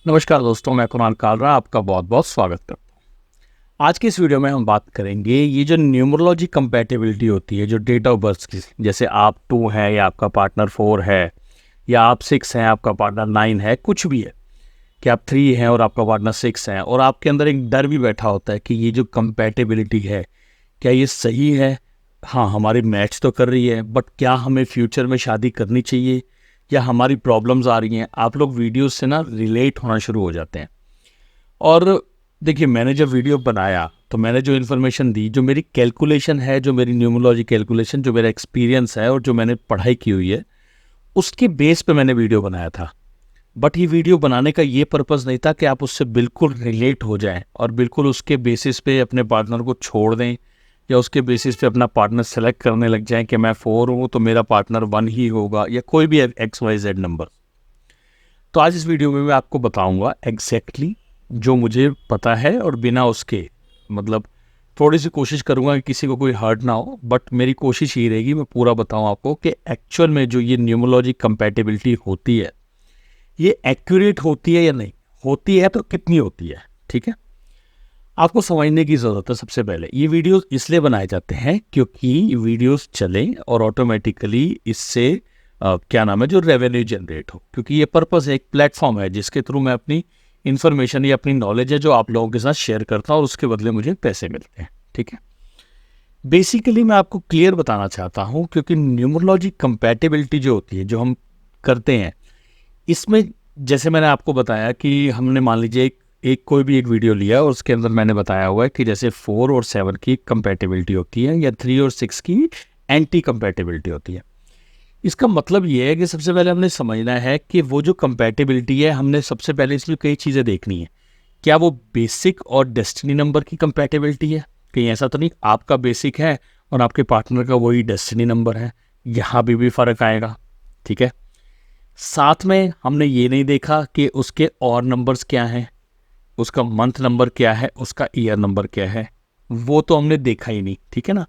नमस्कार दोस्तों, मैं कुणाल कालरा आपका बहुत बहुत स्वागत करता हूँ। आज की इस वीडियो में हम बात करेंगे ये जो न्यूमरोलॉजी कंपैटिबिलिटी होती है, जो डेट ऑफ बर्थ की, जैसे आप 2 है या आपका पार्टनर 4 है या आप 6 हैं, आपका पार्टनर 9 है, कुछ भी है कि आप 3 हैं और आपका पार्टनर 6 है और आपके अंदर एक डर भी बैठा होता है कि ये जो कंपैटिबिलिटी है, क्या ये सही है? हाँ, हमारी मैच तो कर रही है, बट क्या हमें फ्यूचर में शादी करनी चाहिए या हमारी प्रॉब्लम्स आ रही हैं? आप लोग वीडियोस से ना रिलेट होना शुरू हो जाते हैं। और देखिए, मैंने जब वीडियो बनाया तो मैंने जो इन्फॉर्मेशन दी, जो मेरी कैलकुलेशन है, जो मेरी न्यूमरोलॉजी कैलकुलेशन, जो मेरा एक्सपीरियंस है और जो मैंने पढ़ाई की हुई है, उसके बेस पे मैंने वीडियो बनाया था। बट ये वीडियो बनाने का ये पर्पज़ नहीं था कि आप उससे बिल्कुल रिलेट हो जाएं और बिल्कुल उसके बेसिस पे अपने पार्टनर को छोड़ दें या उसके बेसिस पे अपना पार्टनर सेलेक्ट करने लग जाएं कि मैं 4 हूँ तो मेरा पार्टनर 1 ही होगा या कोई भी XYZ नंबर। तो आज इस वीडियो में मैं आपको बताऊंगा एग्जैक्टली जो मुझे पता है और बिना उसके, मतलब थोड़ी सी कोशिश करूंगा कि किसी को कोई हर्ट ना हो, बट मेरी कोशिश ये रहेगी मैं पूरा बताऊं आपको कि एक्चुअल में जो ये न्यूमरोलॉजी कंपैटिबिलिटी होती है ये एक्यूरेट होती है या नहीं होती है, तो कितनी होती है। ठीक है, आपको समझने की ज़रूरत है। सबसे पहले ये वीडियोस इसलिए बनाए जाते हैं क्योंकि वीडियोस चलें और ऑटोमेटिकली इससे क्या नाम है, जो रेवेन्यू जनरेट हो, क्योंकि ये पर्पस एक प्लेटफॉर्म है जिसके थ्रू मैं अपनी इन्फॉर्मेशन या अपनी नॉलेज है जो आप लोगों के साथ शेयर करता हूँ और उसके बदले मुझे पैसे मिलते हैं। ठीक है, बेसिकली मैं आपको क्लियर बताना चाहता हूँ क्योंकि न्यूमरोलॉजी कंपैटिबिलिटी जो होती है, जो हम करते हैं, इसमें जैसे मैंने आपको बताया कि हमने मान लीजिए एक कोई भी एक वीडियो लिया और उसके अंदर मैंने बताया हुआ है कि जैसे 4 और 7 की कंपैटिबिलिटी होती है या 3 और 6 की एंटी कंपैटिबिलिटी होती है। इसका मतलब ये है कि सबसे पहले हमने समझना है कि वो जो कंपैटिबिलिटी है, हमने सबसे पहले इसमें कई चीज़ें देखनी है। क्या वो बेसिक और डेस्टिनी नंबर की कंपैटिबिलिटी है? कहीं ऐसा तो नहीं आपका बेसिक है और आपके पार्टनर का वही डेस्टिनी नंबर है, यहाँ भी फ़र्क आएगा। ठीक है, साथ में हमने ये नहीं देखा कि उसके और नंबर्स क्या हैं, उसका मंथ नंबर क्या है, उसका ईयर नंबर क्या है, वो तो हमने देखा ही नहीं। ठीक है ना,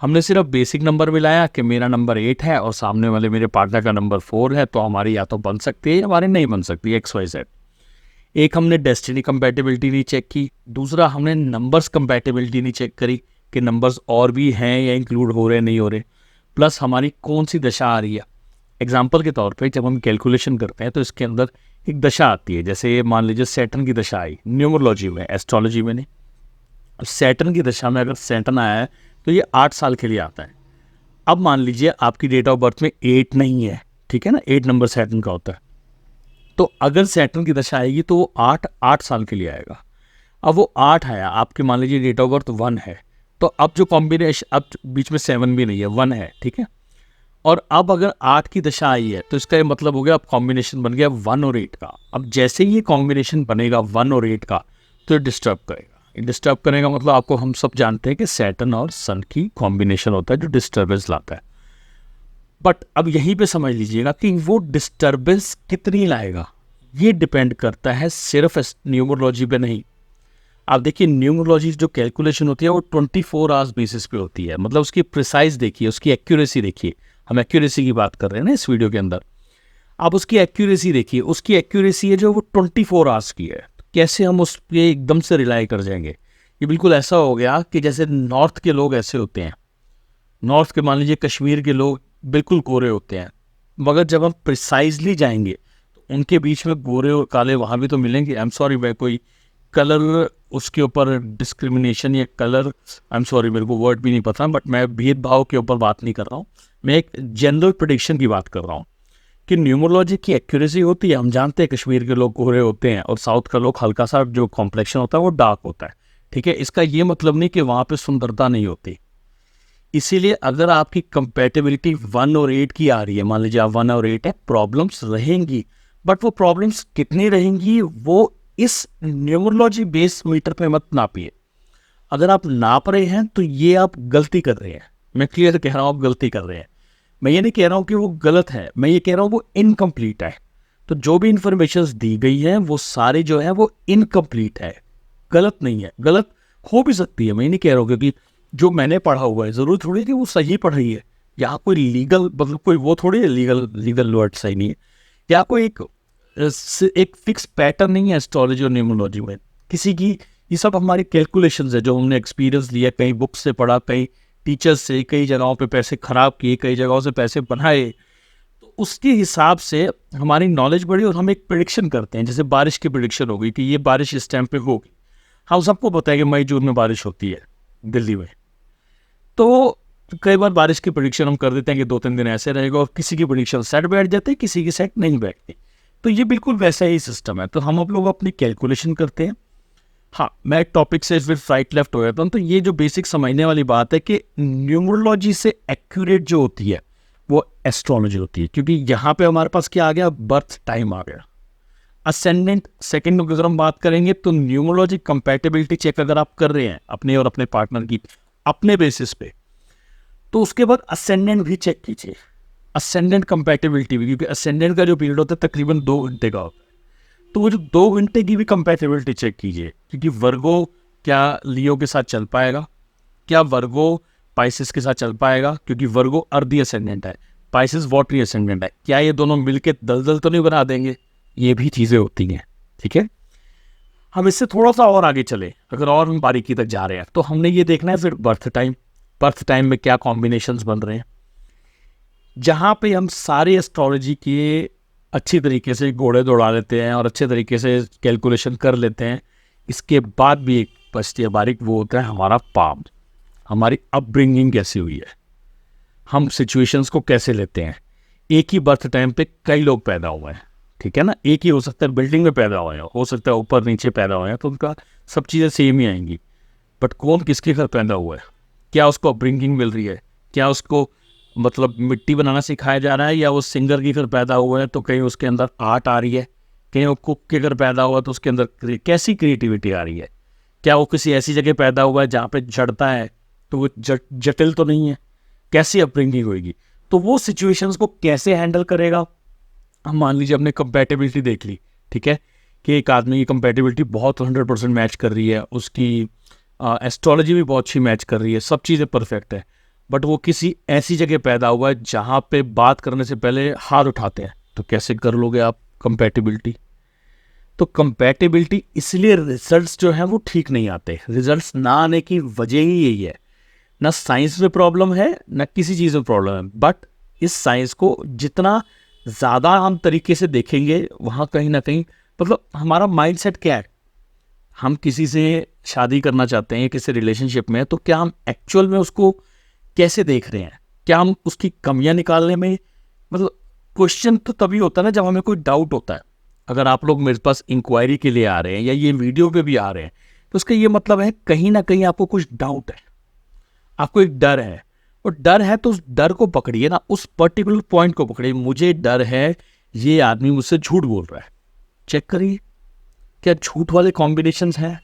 हमने सिर्फ बेसिक नंबर मिलाया कि मेरा नंबर 8 है और सामने वाले मेरे पार्टनर का नंबर 4 है, तो हमारी या तो बन सकती है या हमारी नहीं बन सकती, XYZ। एक हमने डेस्टिनी कंपैटिबिलिटी नहीं चेक की, दूसरा हमने नंबर्स कंपैटिबिलिटी नहीं चेक करी कि नंबर्स और भी हैं या इंक्लूड हो रहे नहीं हो रहे, प्लस हमारी कौन सी दशा आ रही है। एग्जाम्पल के तौर पे जब हम कैलकुलेशन करते हैं तो इसके अंदर एक दशा आती है, जैसे मान लीजिए सैटर्न की दशा आई न्यूमरोलॉजी में, एस्ट्रोलॉजी में नहीं, सैटर्न की दशा में अगर सैटर्न आया है तो ये 8 साल के लिए आता है। अब मान लीजिए आपकी डेट ऑफ बर्थ में 8 नहीं है, ठीक है ना, 8 नंबर सैटर्न का होता है, तो अगर सैटर्न की दशा आएगी तो वो 8 साल के लिए आएगा। अब वो 8 आया, आपकी मान लीजिए डेट ऑफ बर्थ 1 है, तो अब जो कॉम्बिनेशन, अब बीच में 7 भी नहीं है, 1 है। ठीक है, और अब अगर 8 की दशा आई है तो इसका ये मतलब हो गया, अब कॉम्बिनेशन बन गया 1 और 8 का। अब जैसे ही ये कॉम्बिनेशन बनेगा 1 और 8 का, तो ये डिस्टर्ब करेगा। ये डिस्टर्ब करेगा मतलब आपको, हम सब जानते हैं कि सैटर्न और सन की कॉम्बिनेशन होता है जो डिस्टर्बेंस लाता है। बट अब यहीं पे समझ लीजिएगा कि वो डिस्टर्बेंस कितनी लाएगा, ये डिपेंड करता है सिर्फ न्यूमरोलॉजी पे नहीं। आप देखिए, न्यूमरोलॉजी जो कैलकुलेशन होती है वो 24 आवर्स बेसिस पे होती है, मतलब उसकी प्रिसाइज देखिए, उसकी एक्यूरेसी देखिए। हम एक्यूरेसी की बात कर रहे हैं ना इस वीडियो के अंदर, आप उसकी एक्यूरेसी देखिए। उसकी एक्यूरेसी है जो वो 24 आवर्स की है। कैसे हम उस पर एकदम से रिलाई कर जाएंगे? ये बिल्कुल ऐसा हो गया कि जैसे नॉर्थ के लोग ऐसे होते हैं, नॉर्थ के मान लीजिए कश्मीर के लोग बिल्कुल गोरे होते हैं, मगर जब हम प्रिसाइजली जाएंगे तो उनके बीच में गोरे और काले वहाँ भी तो मिलेंगे। आई एम सॉरी, मैं कोई कलर उसके ऊपर डिस्क्रिमिनेशन या कलर, आई एम सॉरी मेरे को वर्ड भी नहीं पता, बट मैं भेदभाव के ऊपर बात नहीं कर रहा हूँ, मैं एक जनरल प्रेडिक्शन की बात कर रहा हूँ कि न्यूमरोलॉजी की एक्यूरेसी होती है। हम जानते हैं कश्मीर के लोग गोरे होते हैं और साउथ का लोग हल्का सा जो कॉम्प्लेक्शन होता है वो डार्क होता है। ठीक है, इसका ये मतलब नहीं कि वहाँ पे सुंदरता नहीं होती। इसीलिए अगर आपकी कंपैटिबिलिटी 1 और 8 की आ रही है, मान लीजिए आप 1 और 8 है, प्रॉब्लम्स रहेंगी, बट वो प्रॉब्लम्स कितनी रहेंगी वो इस न्यूमरोलॉजी बेस मीटर पे मत नापिए। अगर आप नाप रहे हैं तो ये आप गलती कर रहे हैं। मैं क्लियर कह रहा हूँ, आप गलती कर रहे हैं। मैं ये नहीं कह रहा हूँ कि वो गलत है, मैं ये कह रहा हूँ वो इनकम्प्लीट है। तो जो भी इंफॉर्मेशन दी गई है वो सारी जो है वो इनकम्प्लीट है, गलत नहीं है। गलत हो भी सकती है, मैं नहीं कह रहा हूँ, क्योंकि जो मैंने पढ़ा हुआ है जरूर थोड़ी कि वो सही पढ़ रही है। यहाँ कोई लीगल, मतलब कोई वो थोड़ी है, लीगल वर्ड सही नहीं है। या कोई एक एक फिक्स पैटर्न नहीं है एस्ट्रोलॉजी और न्यूमरोलॉजी में किसी की। ये सब हमारी कैलकुलेशंस है जो हमने एक्सपीरियंस लिया, कहीं बुक से पढ़ा, कहीं टीचर्स से, कई जगहों पे पैसे खराब किए, कई जगहों से पैसे बनाए, तो उसके हिसाब से हमारी नॉलेज बढ़ी और हम एक प्रिडिक्शन करते हैं। जैसे बारिश की प्रिडिक्शन हो गई कि ये बारिश इस टाइम पे होगी। हम सबको पता है कि मई जून में बारिश होती है दिल्ली में, तो कई बार बारिश की प्रिडिक्शन हम कर देते हैं कि 2-3 दिन ऐसे रहेगा, और किसी की प्रिडिक्शन सेट बैठ जाती है, किसी की सेट नहीं बैठती। तो ये बिल्कुल वैसा ही सिस्टम है। तो हम आप लोग अपनी कैलकुलेशन करते हैं। हाँ, मैं टॉपिक से फिर राइट लेफ्ट हो जाता हूँ। तो ये जो बेसिक समझने वाली बात है कि न्यूमरोलॉजी से एक्यूरेट जो होती है वो एस्ट्रोलॉजी होती है, क्योंकि यहाँ पे हमारे पास क्या आ गया, बर्थ टाइम आ गया। असेंडेंट सेकंड की अगर हम बात करेंगे तो न्यूमरोलॉजी कंपैटिबिलिटी चेक अगर आप कर रहे हैं अपने और अपने पार्टनर की अपने बेसिस पे, तो उसके बाद असेंडेंट भी चेक कीजिए, असेंडेंट कंपैटिबिलिटी भी, क्योंकि असेंडेंट का जो पीरियड होता है तकरीबन 2 घंटे का होता है। तो वो जो 2 घंटे की भी कंपैटिबिलिटी चेक कीजिए, क्योंकि वर्गो क्या लियो के साथ चल पाएगा, क्या वर्गो पाइसिस के साथ चल पाएगा, क्योंकि वर्गो अर्दी असेंडेंट है, पाइसिस वाटरी असेंडेंट है, क्या ये दोनों मिलके दलदल तो नहीं बना देंगे। ये भी चीज़ें होती हैं, ठीक है। हम इससे थोड़ा सा और आगे चले, अगर और हम बारीकी तक जा रहे हैं, तो हमने ये देखना है फिर बर्थ टाइम में क्या कॉम्बिनेशंस बन रहे हैं, जहाँ पे हम सारे एस्ट्रोलॉजी के अच्छी तरीके से घोड़े दौड़ा लेते हैं और अच्छे तरीके से कैलकुलेशन कर लेते हैं। इसके बाद भी एक बचती है बारीक, वो होता है हमारा पाम, हमारी अपब्रिंगिंग कैसी हुई है, हम सिचुएशंस को कैसे लेते हैं। एक ही बर्थ टाइम पे कई लोग पैदा हुए हैं, ठीक है ना, एक ही हो सकता है बिल्डिंग में पैदा हुए हैं, हो सकता है ऊपर नीचे पैदा हुए हैं, तो उनका सब चीज़ें सेम ही आएंगी। बट कौन किसके घर पैदा हुआ है, क्या उसको अपब्रिंगिंग मिल रही है, क्या उसको मतलब मिट्टी बनाना सिखाया जा रहा है, या वो सिंगर के घर पैदा हुआ है तो कहीं उसके अंदर आर्ट आ रही है, कहीं वो कुक के घर पैदा हुआ तो उसके अंदर कैसी क्रिएटिविटी आ रही है, क्या वो किसी ऐसी जगह पैदा हुआ है जहाँ पे जड़ता है तो वो जटिल तो नहीं है, कैसी अपब्रिंगिंग होगी, तो वो सिचुएशंस को कैसे हैंडल करेगा। हम मान लीजिए हमने कंपैटिबिलिटी देख ली, ठीक है, कि एक आदमी की कंपैटिबिलिटी बहुत 100% मैच कर रही है, उसकी एस्ट्रोलॉजी भी बहुत अच्छी मैच कर रही है, सब चीज़ें परफेक्ट है, बट वो किसी ऐसी जगह पैदा हुआ है जहाँ पे बात करने से पहले हाथ उठाते हैं, तो कैसे कर लोगे आप कंपैटिबिलिटी। तो कंपैटिबिलिटी इसलिए रिजल्ट्स जो हैं वो ठीक नहीं आते। रिजल्ट्स ना आने की वजह ही यही है, ना साइंस में प्रॉब्लम है ना किसी चीज़ में प्रॉब्लम है, बट इस साइंस को जितना ज़्यादा हम तरीके से देखेंगे वहाँ कहीं ना कहीं मतलब हमारा माइंडसेट क्या है, हम किसी से शादी करना चाहते हैं, किसी रिलेशनशिप में, तो क्या हम एक्चुअल में उसको कैसे देख रहे हैं, क्या हम उसकी कमियां निकालने में, मतलब क्वेश्चन तो तभी होता है ना जब हमें कोई डाउट होता है। अगर आप लोग मेरे पास इंक्वायरी के लिए आ रहे हैं या ये वीडियो पे भी आ रहे हैं, तो उसका ये मतलब है कहीं ना कहीं आपको कुछ डाउट है, आपको एक डर है, और डर है तो उस डर को पकड़िए ना, उस पर्टिकुलर पॉइंट को पकड़िए। मुझे डर है ये आदमी मुझसे झूठ बोल रहा है, चेक करिए क्या झूठ वाले कॉम्बिनेशंस हैं।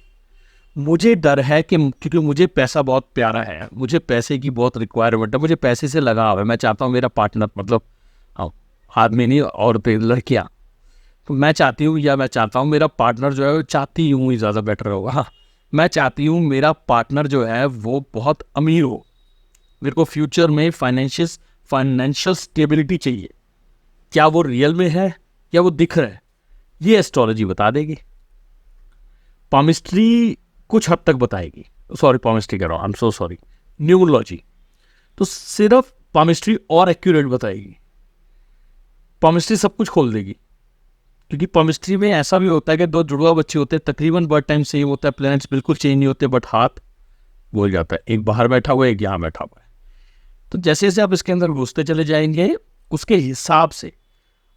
मुझे डर है कि क्योंकि मुझे पैसा बहुत प्यारा है, मुझे पैसे की बहुत रिक्वायरमेंट है, मुझे पैसे से लगाव है, मैं चाहता हूँ मेरा पार्टनर, मतलब हाँ आदमी नहीं औरतें लड़कियाँ, तो मैं चाहती हूँ या मैं चाहता हूँ मेरा पार्टनर जो है वो, चाहती हूँ ही ज़्यादा बेटर होगा, हाँ मैं चाहती हूँ मेरा पार्टनर जो है वो बहुत अमीर हो, मेरे को फ्यूचर में फाइनेंशियल स्टेबिलिटी चाहिए। क्या वो रियल में है या वो दिख रहा है, ये एस्ट्रोलॉजी बता देगी। पामिस्ट्री कुछ हद तक बताएगी, सॉरी पामिस्ट्री कह रहा हूँ, I am so sorry, numerology तो सिर्फ पामिस्ट्री और एक्यूरेट बताएगी। पामिस्ट्री सब कुछ खोल देगी, क्योंकि पामिस्ट्री में ऐसा भी होता है कि 2 जुड़वा बच्चे होते हैं, तकरीबन बर्थ टाइम सेम होता है, प्लैनेट्स बिल्कुल चेंज नहीं होते, बट हाथ बोल जाता है, एक बाहर बैठा हुआ है एक यहाँ बैठा हुआ है। तो जैसे जैसे आप इसके अंदर घुसते चले जाएंगे उसके हिसाब से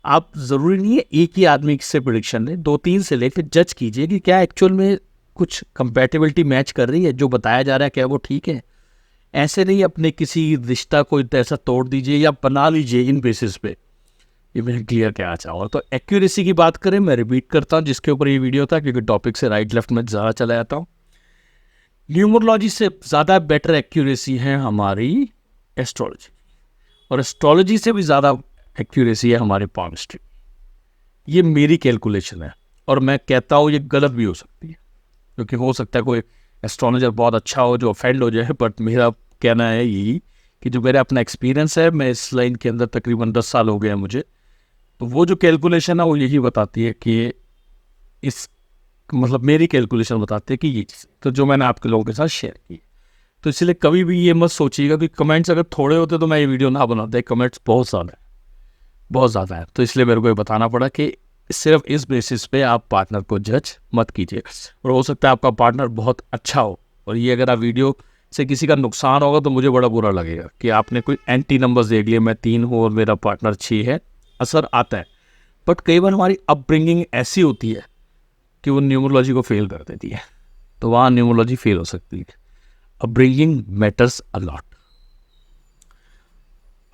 आप ज़रूरी नहीं है एक ही आदमी से प्रेडिक्शन लें, 2-3 से ले, फिर जज कीजिए कि क्या एक्चुअल में कुछ कंपैटिबिलिटी मैच कर रही है, जो बताया जा रहा है क्या वो ठीक है। ऐसे नहीं अपने किसी रिश्ता को ऐसा तोड़ दीजिए या बना लीजिए इन बेसिस पे। ये मैं क्लियर कहना चाहूँगा। तो एक्यूरेसी की बात करें, मैं रिपीट करता हूँ जिसके ऊपर ये वीडियो था, क्योंकि टॉपिक से राइट लेफ्ट में ज़्यादा चला जाता हूँ। न्यूमरोलॉजी से ज़्यादा बेटर एक्यूरेसी है हमारी एस्ट्रोलॉजी, और एस्ट्रोलॉजी से भी ज़्यादा एक्यूरेसी है हमारी पामिस्ट्री। ये मेरी कैलकुलेशन है, और मैं कहता हूँ ये गलत भी हो सकती है, क्योंकि हो सकता है कोई एस्ट्रोलॉजर बहुत अच्छा हो जो ऑफेंड हो जाए, बट मेरा कहना है यही कि जो मेरा अपना एक्सपीरियंस है, मैं इस लाइन के अंदर तकरीबन 10 साल हो गए हैं मुझे, तो वो जो कैलकुलेशन है वो यही बताती है कि इस मतलब मेरी कैलकुलेशन बताती है कि ये चीज़, तो जो मैंने आपके लोगों के साथ शेयर की। तो इसलिए कभी भी ये मत सोचिएगा कि कमेंट्स अगर थोड़े होते तो मैं ये वीडियो ना बनाता, कमेंट्स बहुत ज़्यादा है, तो इसलिए मेरे को ये बताना पड़ा कि सिर्फ इस बेसिस पे आप पार्टनर को जज मत कीजिए। और हो सकता है आपका पार्टनर बहुत अच्छा हो, और ये अगर आप वीडियो से किसी का नुकसान होगा तो मुझे बड़ा बुरा लगेगा कि आपने कोई एंटी नंबर्स देख लिए, मैं 3 हूँ और मेरा पार्टनर 6 है। असर आता है, बट कई बार हमारी अपब्रिंगिंग ऐसी होती है कि वो न्यूमरोलॉजी को फेल कर देती है, तो वहाँ न्यूमरोलॉजी फेल हो सकती है। Upbringing matters a lot.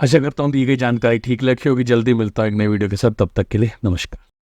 आशा करता हूँ दी गई जानकारी ठीक लगी होगी। जल्दी मिलता है एक नई वीडियो के साथ, तब तक के लिए नमस्कार।